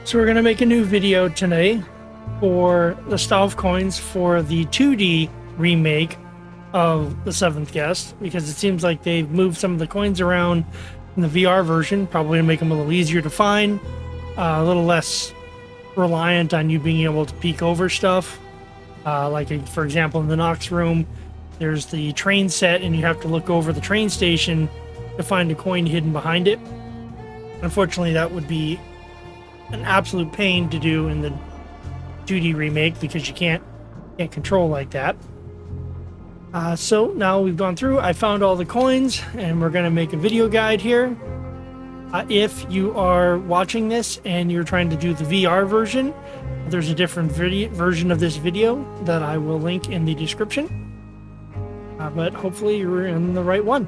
So we're going to make a new video today for the Stauf coins for the 2D remake of the Seventh Guest, because it seems like they've moved some of the coins around in the VR version, probably to make them a little easier to find, a little less reliant on you being able to peek over stuff. For example, in the Nox room, there's the train set, and you have to look over the train station to find a coin hidden behind it. Unfortunately, that would be an absolute pain to do in the 2D remake because you can't control like that. So now we've gone through, I found all the coins, and we're going to make a video guide here. If you are watching this and you're trying to do the VR version, there's a different version of this video that I will link in the description. But hopefully you're in the right one.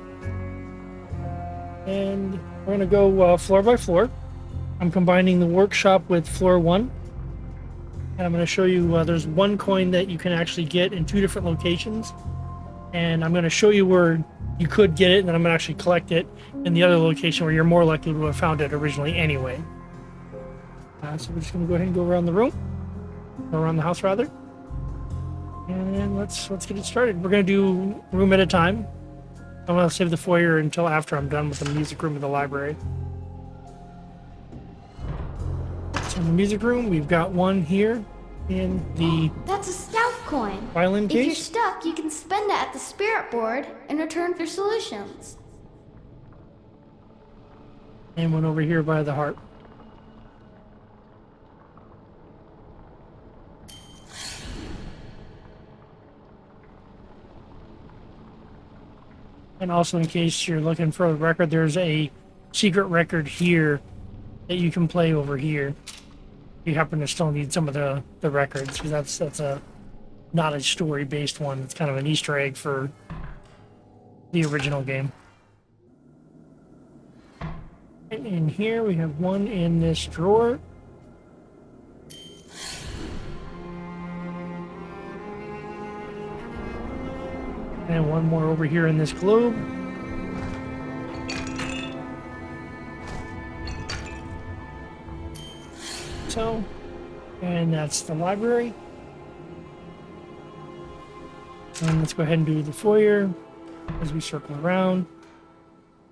And we're going to go floor by floor. I'm combining the workshop with floor 1. And I'm going to show you there's one coin that you can actually get in 2 different locations. And I'm going to show you where you could get it, and then I'm going to actually collect it in the other location where you're more likely to have found it originally anyway. So we're just going to go ahead and go around the room. Or around the house, rather. And let's get it started. We're going to do room at a time. I'm going to save the foyer until after I'm done with the music room and the library. So in the music room, we've got one here in the That's a Stauf coin. violin If you're case. stuck, you can spend it at the spirit board in return for solutions. And one over here by the harp. And also, in case you're looking for a record, there's a secret record here that you can play over here. You happen to still need some of the records, because that's a not a story-based one. It's kind of an Easter egg for the original game. And in here, we have one in this drawer. And one more over here in this globe. So, and that's the library. And let's go ahead and do the foyer as we circle around.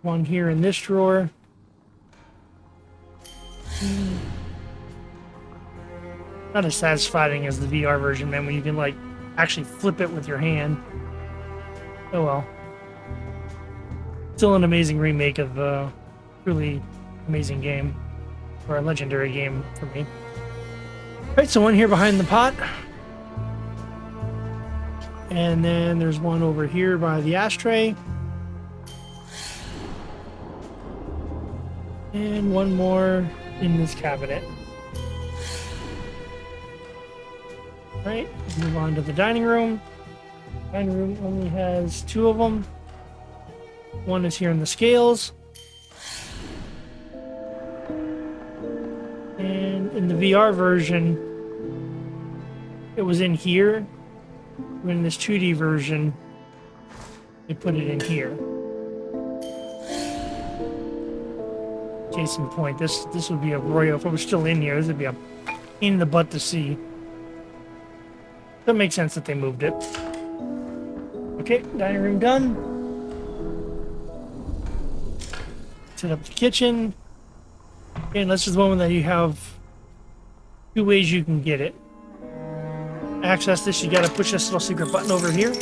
One here in this drawer. Not as satisfying as the VR version, man, when you can like actually flip it with your hand. Oh well. Still an amazing remake of a truly amazing game. Or a legendary game for me. Alright, so one here behind the pot. And then there's one over here by the ashtray. And one more in this cabinet. Alright, let's move on to the dining room. Dining room only has 2 of them. One is here in the scales. And in the VR version, it was in here. But in this 2D version, they put it in here. Case in point, this would be a royal. If it was still in here, this would be a pain in the butt to see. That makes sense that they moved it. Okay, dining room done. Set up the kitchen. Okay, and this is the one that you have 2 ways you can get it. Access this, you gotta push this little secret button over here.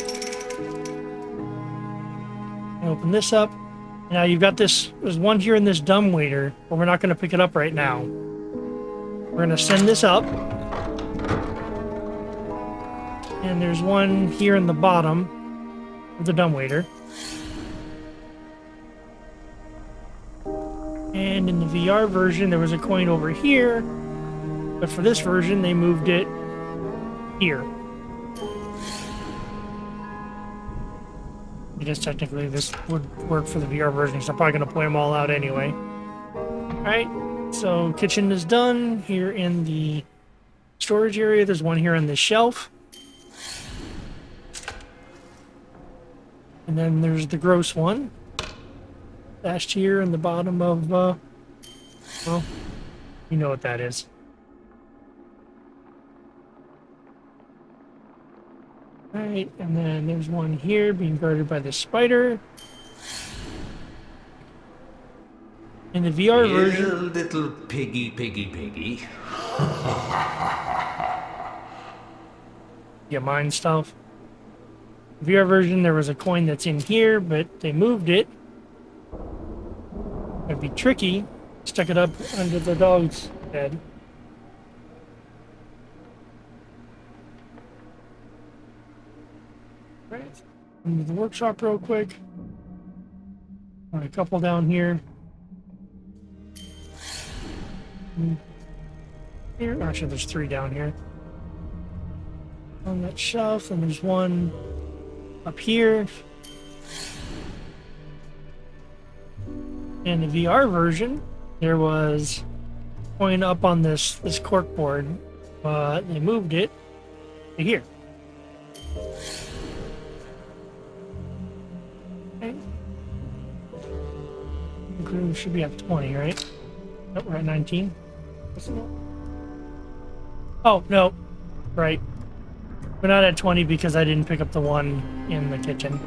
And open this up. Now you've got this, there's one here in this dumbwaiter, but we're not gonna pick it up right now. We're gonna send this up. And there's one here in the bottom of the dumbwaiter. And in the VR version, there was a coin over here, but for this version, they moved it here. I guess technically this would work for the VR version, so I'm probably going to point them all out anyway. Alright, so kitchen is done. Here in the storage area, there's one here on this shelf. And then there's the gross one. Dashed here in the bottom of, well, you know what that is. Right, and then there's one here being guarded by the spider. In the VR version, little piggy. you mind stuff. VR version, there was a coin that's in here, but they moved it. It'd be tricky. Stuck it up under the dog's bed. Right. Into the workshop real quick. A couple down here. Here, actually, there's 3 down here. On that shelf, and there's one up here. In the VR version, there was a coin up on this cork board, but they moved it to here. Okay. We should be at 20, right? Nope, we're at 19. Oh, no. Right. We're not at 20 because I didn't pick up the one in the kitchen.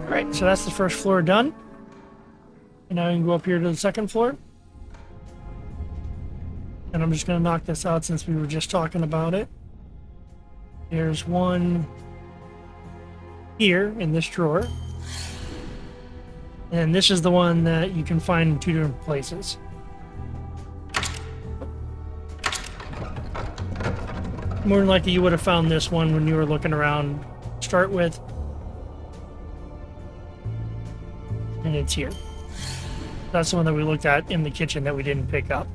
Alright, so that's the first floor done. And now we can go up here to the second floor. And I'm just going to knock this out since we were just talking about it. There's one here in this drawer. And this is the one that you can find in 2 different places. More than likely you would have found this one when you were looking around to start with. And it's here. That's the one that we looked at in the kitchen that we didn't pick up.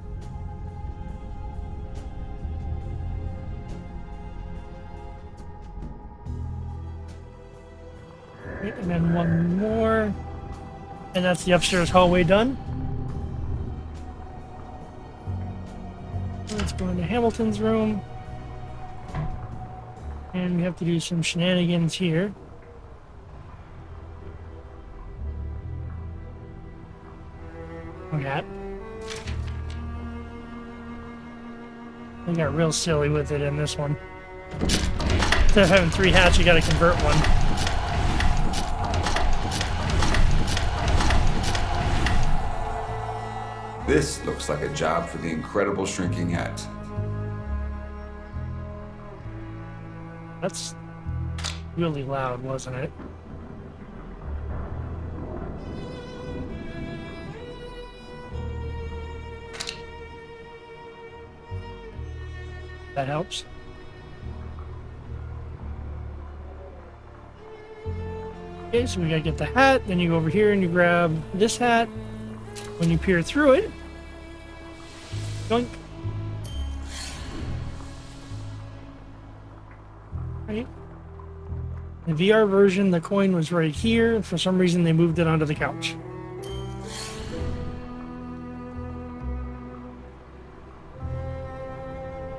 And then one more. And that's the upstairs hallway done. Let's go into Hamilton's room. And we have to do some shenanigans here. Hat. They got real silly with it in this one. Instead of having 3 hats, you gotta convert one. This looks like a job for the incredible shrinking hat. That's really loud, wasn't it? That helps. Okay, so we gotta get the hat, then you go over here and you grab this hat. When you peer through it, yoink. Right. In the VR version, the coin was right here, and for some reason they moved it onto the couch.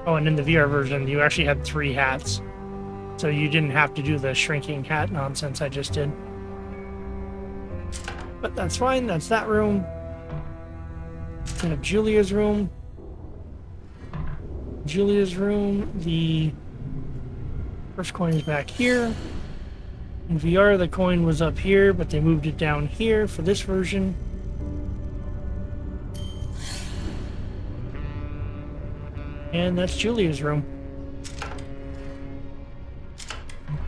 Oh, and in the VR version, you actually had 3 hats. So you didn't have to do the shrinking hat nonsense I just did. But that's fine, that's that room. We have Julia's room. Julia's room, the first coin is back here. In VR, the coin was up here, but they moved it down here for this version. And that's Julia's room.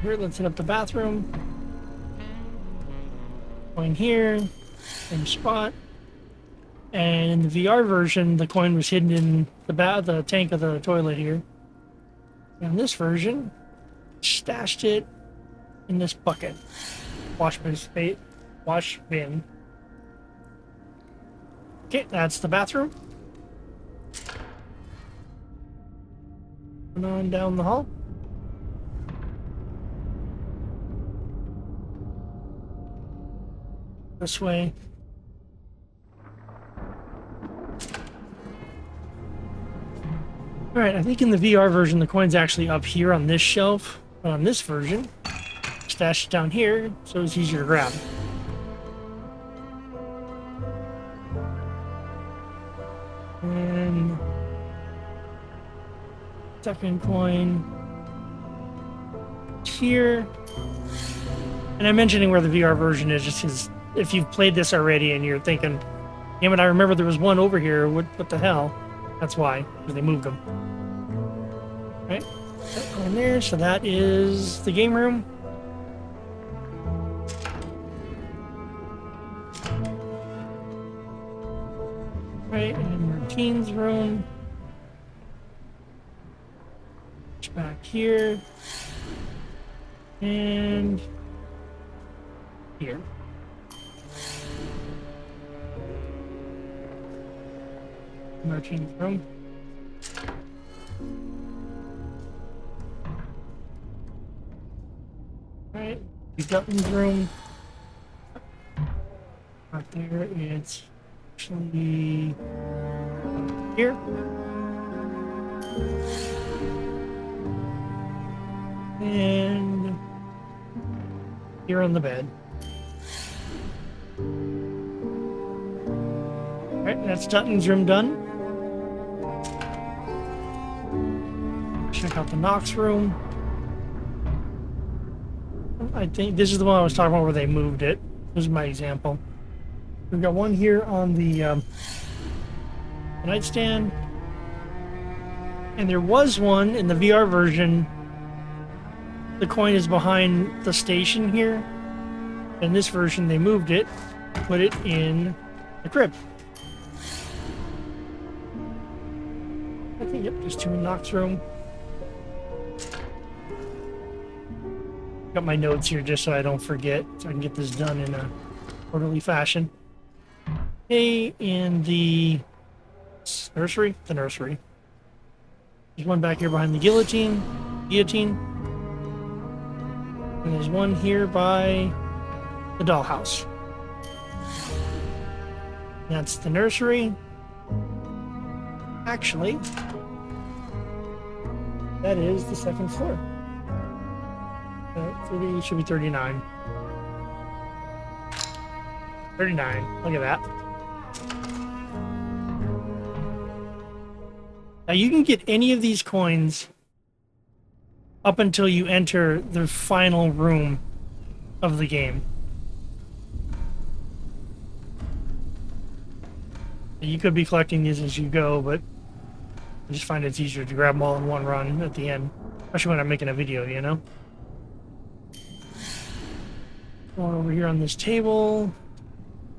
Here, let's hit up the bathroom. Coin here, same spot. And in the VR version, the coin was hidden in the tank of the toilet here. In this version, stashed it in this bucket. Wash bin. Okay, that's the bathroom. And on down the hall. This way. Alright, I think in the VR version the coin's actually up here on this shelf. But on this version, stash it down here so it's easier to grab. Second coin here. And I'm mentioning where the VR version is just because if you've played this already and you're thinking, damn it, I remember there was one over here. What the hell? That's why, because they moved them. Right? In there, so that is the game room. Right, and routines room. Back here. And here. Routines room. Right, the Dutton's room. Right there, it's actually here. And here on the bed. Alright, that's Dutton's room done. Check out the Knox room. I think this is the one I was talking about where they moved it. This is my example. We've got one here on the nightstand. And there was one in the VR version. The coin is behind the station here. In this version, they moved it, put it in the crib. I think, yep, there's two in Knox room. Got my notes here just so I don't forget, so I can get this done in a orderly fashion. Okay, in the nursery? The nursery. There's one back here behind the guillotine. And there's one here by the dollhouse. That's the nursery. Actually, that is the second floor. 30, should be 39. 39. Look at that. Now you can get any of these coins up until you enter the final room of the game. You could be collecting these as you go, but I just find it's easier to grab them all in one run at the end. Especially when I'm making a video, you know? Going over here on this table.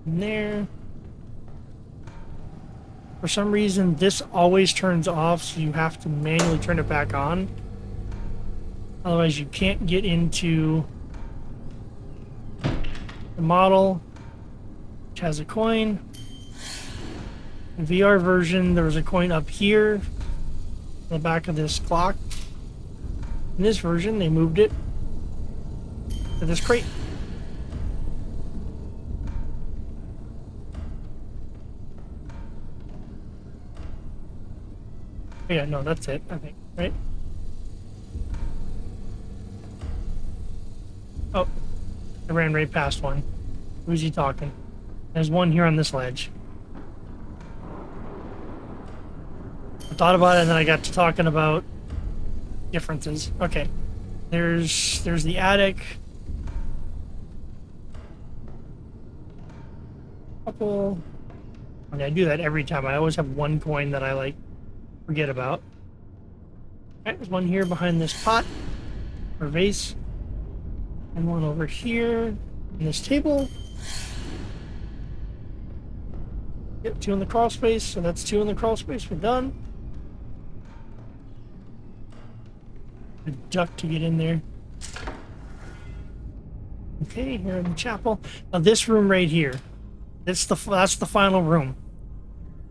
And there. For some reason, this always turns off, so you have to manually turn it back on. Otherwise, you can't get into the model, which has a coin. In the VR version, there was a coin up here on the back of this clock. In this version, they moved it to this crate. Oh, yeah, no, that's it, I think, right? Oh, I ran right past one. Who's he talking? There's one here on this ledge. I thought about it and then I got to talking about differences. Okay. There's the attic. Couple. I mean, I do that every time. I always have one coin that I forget about. Alright, there's one here behind this pot or vase. And one over here in this table. Yep, two in the crawl space, so that's two in the crawl space. We're done. A duck to get in there. Okay, here in the chapel. Now this room right here, that's the final room.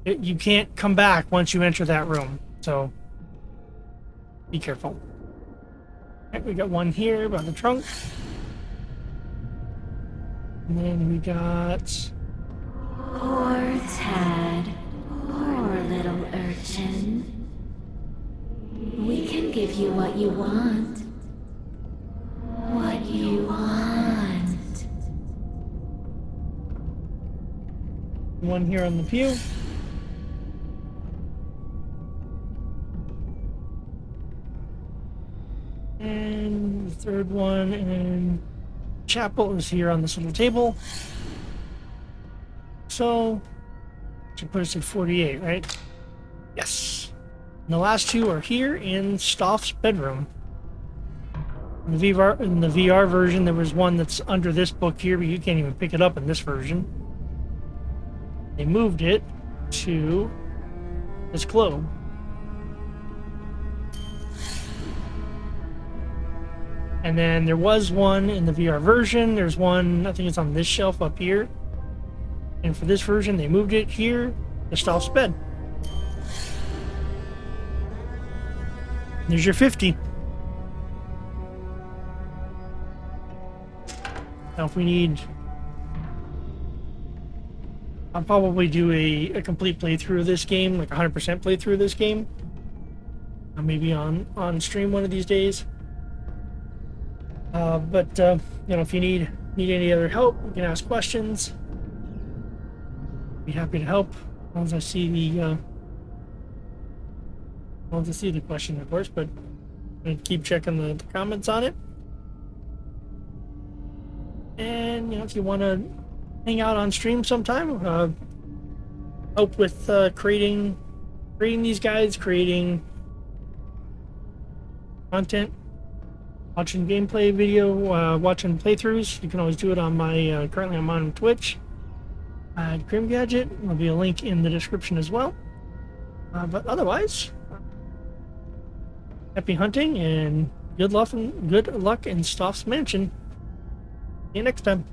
You can't come back once you enter that room, so be careful. Alright, we got one here by the trunk. And then we got... Poor Tad. Poor little urchin. We can give you what you want. What you want. one here on the pew. And the third one, and chapel is here on this little table. So, should put us at 48, right? Yes. And the last two are here in Stauf's bedroom. In the VR version, there was one that's under this book here, but you can't even pick it up in this version. They moved it to this globe. And then there was one in the VR version. There's one, I think it's on this shelf up here. And for this version, they moved it here to Stauf's bed. There's your 50. Now if we need... I'll probably do a complete playthrough of this game, like 100% playthrough of this game. Maybe on stream one of these days. But you know, if you need any other help, you can ask questions. Be happy to help as long as I see the question, of course. But I'm gonna keep checking the comments on it. And you know, if you want to hang out on stream sometime, help with creating these guides, creating content, watching gameplay video, watching playthroughs. You can always do it on my currently I'm on Twitch at Grim Gadget. There'll be a link in the description as well. But otherwise, happy hunting and good luck in Stauf's mansion. See you next time.